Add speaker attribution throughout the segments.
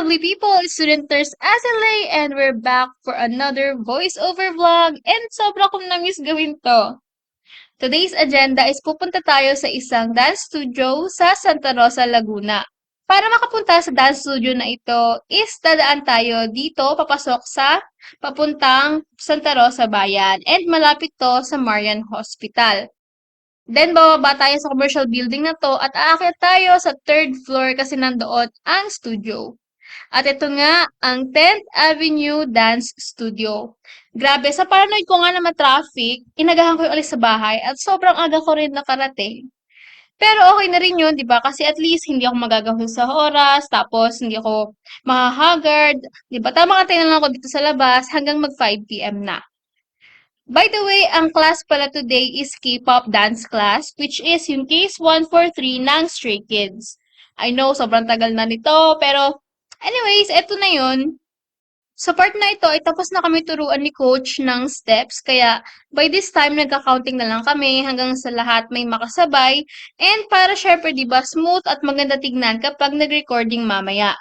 Speaker 1: lovely people, student nurse Azalea, and we're back for another voiceover vlog and sobra kong namiss gawin to. Today's agenda is pupunta tayo sa isang dance studio sa Santa Rosa, Laguna. Para makapunta sa dance studio na ito is dadaan tayo dito papasok sa papuntang Santa Rosa Bayan and malapit to sa Marian Hospital. Then, bababa tayo sa commercial building na to at aakyat tayo sa third floor kasi nandoon ang studio. At ito nga, ang 10th Avenue Dance Studio. Grabe, sa paranoid ko nga na traffic, inagahan ko yung alis sa bahay at sobrang aga ko rin nakarating. Pero okay na rin yun, di ba? Kasi at least hindi ako magagahol sa oras, tapos hindi ako mahahagard, di ba? Tama ka lang ako dito sa labas hanggang mag 5 p.m. na. By the way, ang class pala today is K-pop dance class, which is yung case 143 ng Stray Kids. I know, sobrang tagal na nito, pero anyways, eto na yun. Sa part na ito, ay tapos na kami turuan ni coach ng steps, kaya by this time, nagka-counting na lang kami hanggang sa lahat may makasabay, and para syempre, diba, smooth at maganda tignan kapag nag-recording mamaya.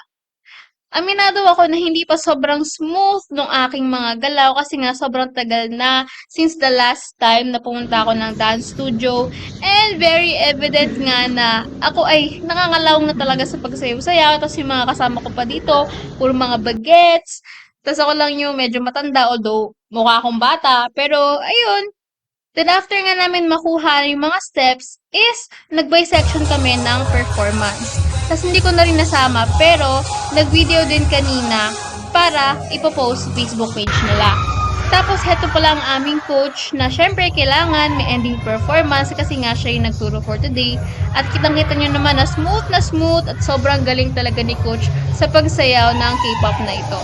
Speaker 1: Aminado ako na hindi pa sobrang smooth nung aking mga galaw kasi nga sobrang tagal na since the last time na pumunta ako ng dance studio and very evident nga na ako ay nakangalaw na talaga sa pagsayaw-sayaw tapos yung mga kasama ko pa dito, puro mga bagets, tapos ako lang yung medyo matanda although mukha akong bata pero ayun. Then after nga namin makuha yung mga steps is nag-bisection kami ng performance. Tapos hindi ko na rin nasama pero nag-video din kanina para ipopost sa Facebook page nila. Tapos heto pala ang aming coach na syempre kailangan may ending performance kasi nga siya yung nagturo for today. At kitang-kita nyo naman na smooth at sobrang galing talaga ni coach sa pagsayaw ng K-pop na ito.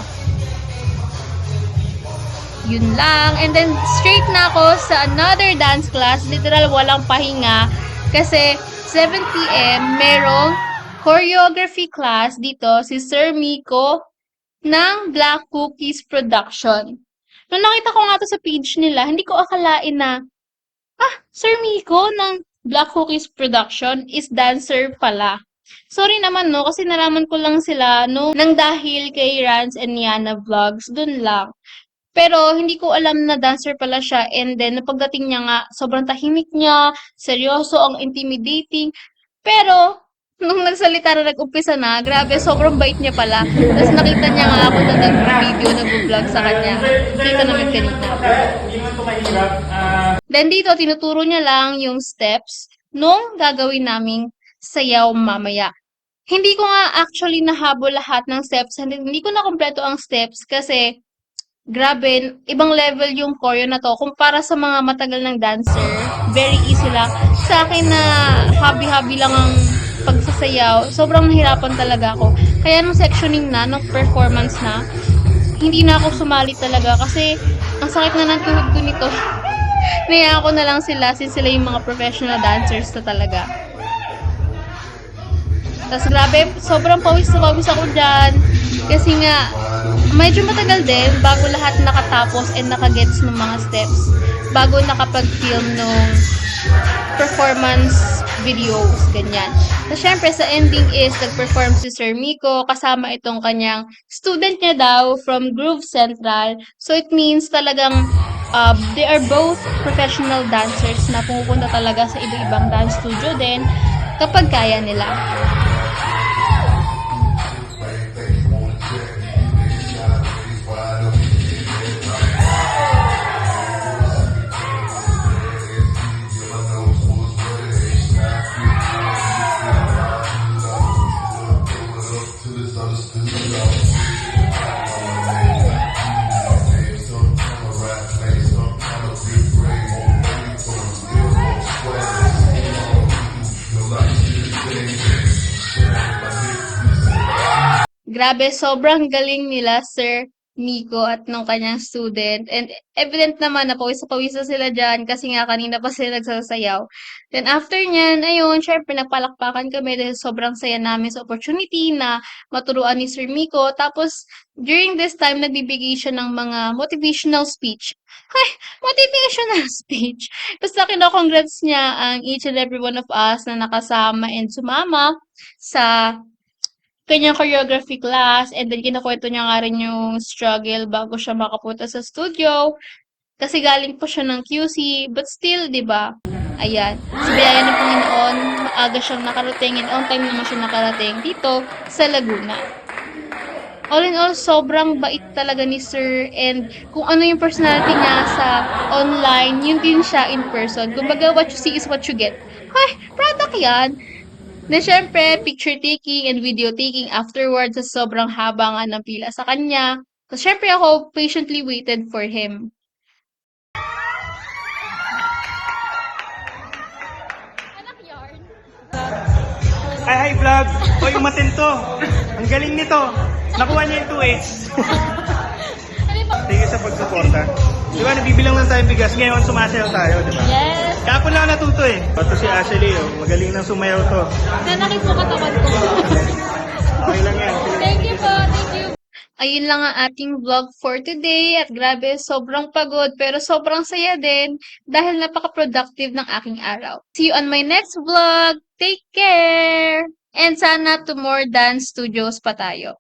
Speaker 1: Yun lang. And then, straight na ako sa another dance class. Literal, walang pahinga. Kasi, 7 p.m., merong choreography class dito si Sir Miko ng Black Cookies Production. Nung nakita ko nga to sa page nila, hindi ko akalain na, Sir Miko ng Black Cookies Production is dancer pala. Sorry naman no, kasi nalaman ko lang sila no, nang dahil kay Rans and Yana Vlogs, dun lang. Pero hindi ko alam na dancer pala siya and then pagdating niya nga, sobrang tahimik niya, seryoso, ang intimidating. Pero, nung nagsalita na nag-umpisa na, grabe, sobrang bait niya pala. Tapos nakita niya nga ako na nag-video, nag-vlog sa kanya. Kita namin kanina. Then dito, tinuturo niya lang yung steps nung gagawin naming sayaw mamaya. Hindi ko nga actually nahabol lahat ng steps. Hindi ko na kompleto ang steps kasi grabe, ibang level yung choreo na to. Kumpara sa mga matagal ng dancer, very easy lang. Sa akin na hobby-hobby lang ang pagsasayaw, sobrang nahirapan talaga ako. Kaya nung sectioning na, nung performance na, hindi na ako sumali talaga kasi ang sakit na ng tuhod ko nito. Naya ako na lang sila since sila yung mga professional dancers na talaga. Tapos grabe, sobrang pawis na pawis ako dyan. Kasi nga, medyo matagal din bago lahat nakatapos and nakagets ng mga steps. Bago nakapag-film nung performance videos, ganyan. Tapos syempre sa ending is nag-perform si Sir Miko kasama itong kanyang student niya daw from Groove Central. So it means talagang they are both professional dancers na pumupunta talaga sa iba-ibang dance studio din kapag kaya nila. Grabe, sobrang galing nila, Sir Miko at nung kanyang student. And evident naman na pawis na sila dyan kasi nga kanina pa sila nagsasayaw. Then after nyan, ayun, syempre nagpalakpakan kami dahil sobrang saya namin sa opportunity na maturuan ni Sir Miko. Tapos, during this time, nagbibigay siya ng mga motivational speech. Ay, motivational speech! Basta kino-congrats niya ang each and every one of us na nakasama and sumama sa kanyang choreography class and then kinukuwento niya nga rin yung struggle bago siya makapunta sa studio. Kasi galing po siya ng QC, but still, 'di ba? Ayan, sa biyaya ng Panginoon, maaga siyang nakarating and on time naman siya nakarating dito sa Laguna. All in all, sobrang bait talaga ni Sir and kung ano yung personality niya sa online, yun din siya in person. Kumbaga, what you see is what you get. Ay, product yan! Na syempre, picture taking and video taking afterwards sa sobrang haba nga ng pila sa kanya. So, syempre ako patiently waited for him. Anak yarn.
Speaker 2: Hi, vlog! Hoy, umatin to! Ang galing nito! Nakuha niya yung 2H. Thank you sa pagsuporta. Di ba, nabibilang lang tayong bigas. Ngayon, sumasayaw tayo, di ba?
Speaker 1: Yes!
Speaker 2: Kapon lang ako natuto eh. Ito si Ashley, oh. Magaling nang sumayaw to.
Speaker 1: Nanakit mo katawan ko.
Speaker 2: Okay lang yan.
Speaker 1: Thank you po, thank you. Ayun lang ang ating vlog for today at grabe, sobrang pagod pero sobrang saya din dahil napaka-productive ng aking araw. See you on my next vlog. Take care! And sana to more dance studios pa tayo.